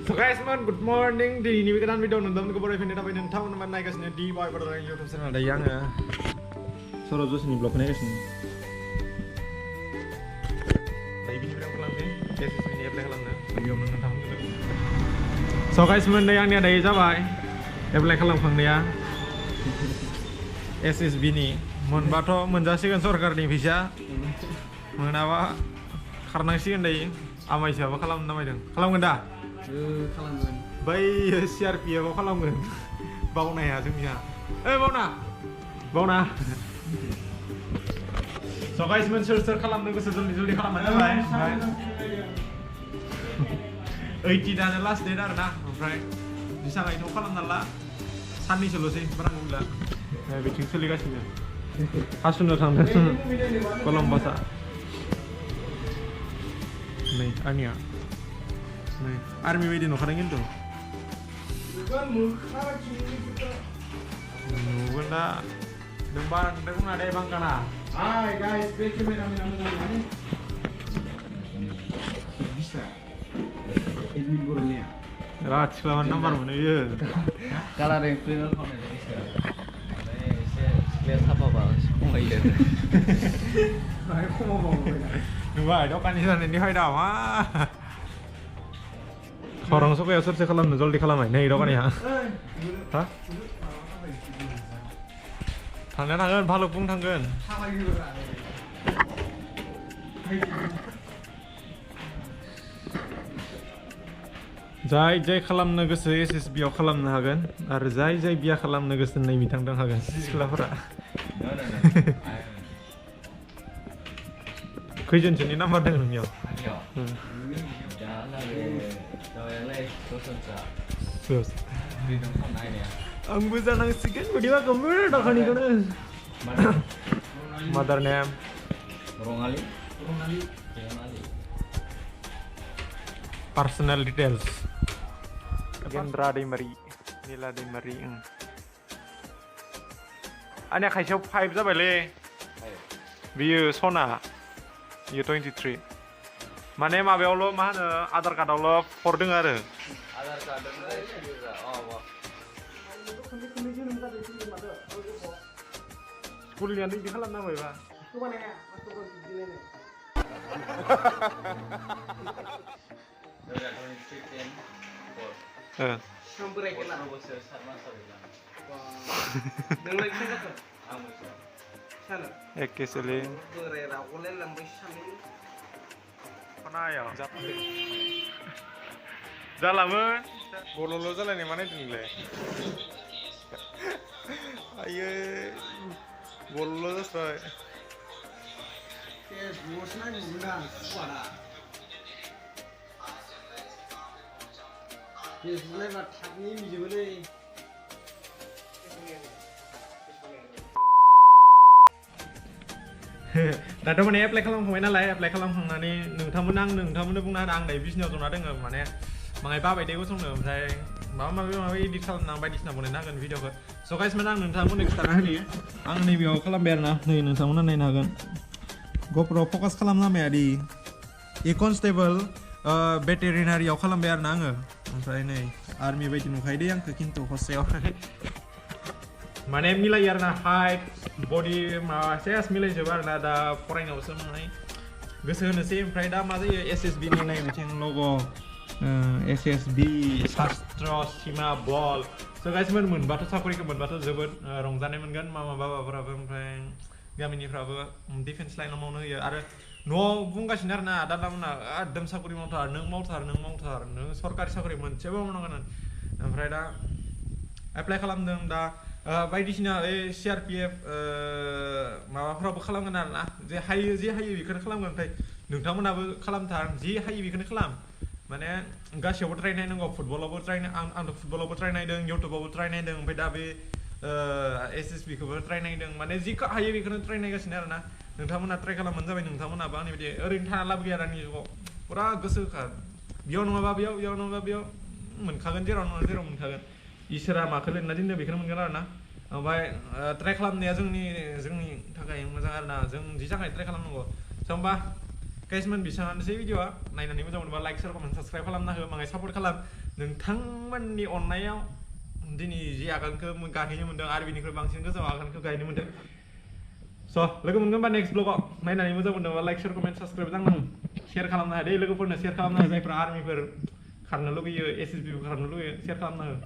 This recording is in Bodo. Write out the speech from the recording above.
So guys, good morning. Di ini weekend video nonton ke boleh video tapi nonton teman naik kesini di boy pada YouTube channel ada yang ya. Soro terus ini vlognya kesini. Lagi ini berapa lama nih? Guys, ini apply kalang na. Video nonton dulu. So guys, mana yang ni ada ya coba. Apply kalang phang dia. SSB ni. Mon bato menjasikan sorkar ni visa. Mengenapa? Karena sih kan day. Amai siapa kalam namanya dong? Kalam genda? Kalangan. Bay CRP ya, kalam genda. Bau na ya, cumnya. Bau na. So guys, men-search kalam nunggu sejuli kalam mana guys? 80 dan last day dah na, right? Bisa nggak itu kalam nala? Sani solusi, barang gula. Bikin seli kasihnya. Hasun dah sampai. Kalam basa. Nih, Ania. Nih, army wedding no kadang itu. Bukan muka cini kita. Bukan dah. Dembar, demang ada bang kana. Hai guys, beki merah ini. Bisa. Ini burungnya. Rat, selamat nomor mana ya? Kalau ada yang final kau ada bisa. Lihat apa bang? Oh iya. Aku mau. Đúng đó kan ini ini hai đảo á. Orang suka ya search kalam nuzul di kalam này đó kan ya. Hah? Thằng này ভালো pung thằng gần. Jai खालामनो गोसो SSB आव खालामनो हागोन आरो जाय बिया खालामनो गोसो नै बिथांदों हागोन सिख्लाफोरा. खैजोनसोनि नाम्बार दङ नोंनियाव? आंबो जानांसिगोन बिदिबा computer दखानिखौनो. Mother name Rongali. Personal details Gendra Demari Nila Demari Anya खायसेयाव 5 जाबायलै बियो सना Year 23 माने माबायावल' मा होनो आधार कार्डआवल' 4 दङ आरो आधार कार्ड स्कुलनिया बिदि खालामनांबायबा Ekke sele. Panaya. Jalanmोन. Bololo जालायनाय माने दिनलाय. Ayo. Bololo जाबाय. बसना नुना सुवाना. बेसलाय मा थाबनि मिजोबोलै. दाथ' माने एप्लाइ खालामखांबाय नालाय एप्लाइ खालामखांनानै नोंथांमोननो बुंना होदों आं दायो बिजनेसाव जना दङ माने माङाय बाबाय दे गसंनो ओमफ्राय माबा एडिट खालामना बायदिसिना बनायनो हागोन भिडिअखौ स' गाइस माने आं नोंथांमोननो खिथाना होनि आं नैबेयाव खालामबाय आरोना नै नोंथांमोना नायनो हागोन ग'प्र फकास खालामनामाया दि ए कनस्टेबल भेटेरिनारियाव खालामबाय आरोना आङो ओमफ्राय नै आर्मि बायदि नुखायो दे आंखौ खिन्थु हस्टेयाव माने मिलायो आरोना हाइट बडि माबा सेस मिलायजोबो आरोना दा फरायनायावसो माने गोसो होनोसै ओमफ्राय दा मा जायो SSB नि नाय मोनसे लग' SSB शास्त्र सीमा बल स' गाइस मोनबाथ' साकरिखौ मोनबाथ' जोबोद रंजानाय मोनगोन मामा बाबाफोराबो ओमफ्राय गामिनिफ्राबो डिफेन्स लाइनाव मावनो होयो आरो न'आव बुंगासिनो आरोना दादामोना एकदम साकरि मावथार नों सरकारि साकरि मोनसेबो मावनांगोन ओमफ्राय दा एप्लाइ खालामदों दा बायदिसिना CRPF माबाफोरावबो खालामगोन आरोना जे हायो बेखौनो खालामगोन ओमफ्राय नोंथांमोनाबो खालामथार जि हायो बेखौनो खालाम माने गासैयावबो ट्राइ नायनांगौ फुटबलावबो ट्राइ आंथ' फुटबलावबो ट्राइ नायदों इउटुबावबो ट्राइ नायदों ओमफ्राय दा बे SSB खौबो ट्राइ नायदों माने जिखौ हायो बेखौनो ट्राइ नायगासिनो आरोना नोंथांमोना ट्राइ खालामबानो जाबाय नोंथांमोनाबो आंनि बायदि ओरैनो थाना लाब गैया दानि जुगाव पुरा गोसो होखा बेयाव नङाबा बेयाव नङाबा बेयाव मोनखागोन जेराव नङा जेराव मोनखागोन इसोरा माखौ लिरना दोनदों बेखौनो मोनगोन आरोना ओमफ्राय ट्राइ खालामनाया जोंनि थाखाय मोजां आरोना जों जि थाखाय ट्राइ खालामनांगौ होमबा गाइस मोन बिसानानोसै भिडिअआ नायनानै मोजां मोनबा लाइक शेयार कमेन्ट साबस्क्राइब खालामना हो माङाय सापर्ट खालाम नोंथांमोननि अननायाव दिनै जि आगानखौ गाहैनो मोन्दों आरो बिनिख्रुइ बांसिन गोजौ आगानखौ गाहैनो मोन्दों स' लोगो मोनगोन होनबा नेक्स्ट ब्लगाव नायनानै मोजां मोनदोंबा लाइक शेयार कमेन्ट साबस्क्राइब जानांगौ शेयार खालामनो हो दे लोगोफोरनो शेयार खालामनो हो जायफ्रा आर्मिफोर खारनो लुगैयो एसएसबि खारनो लुगैयो शेयार खालामनो हो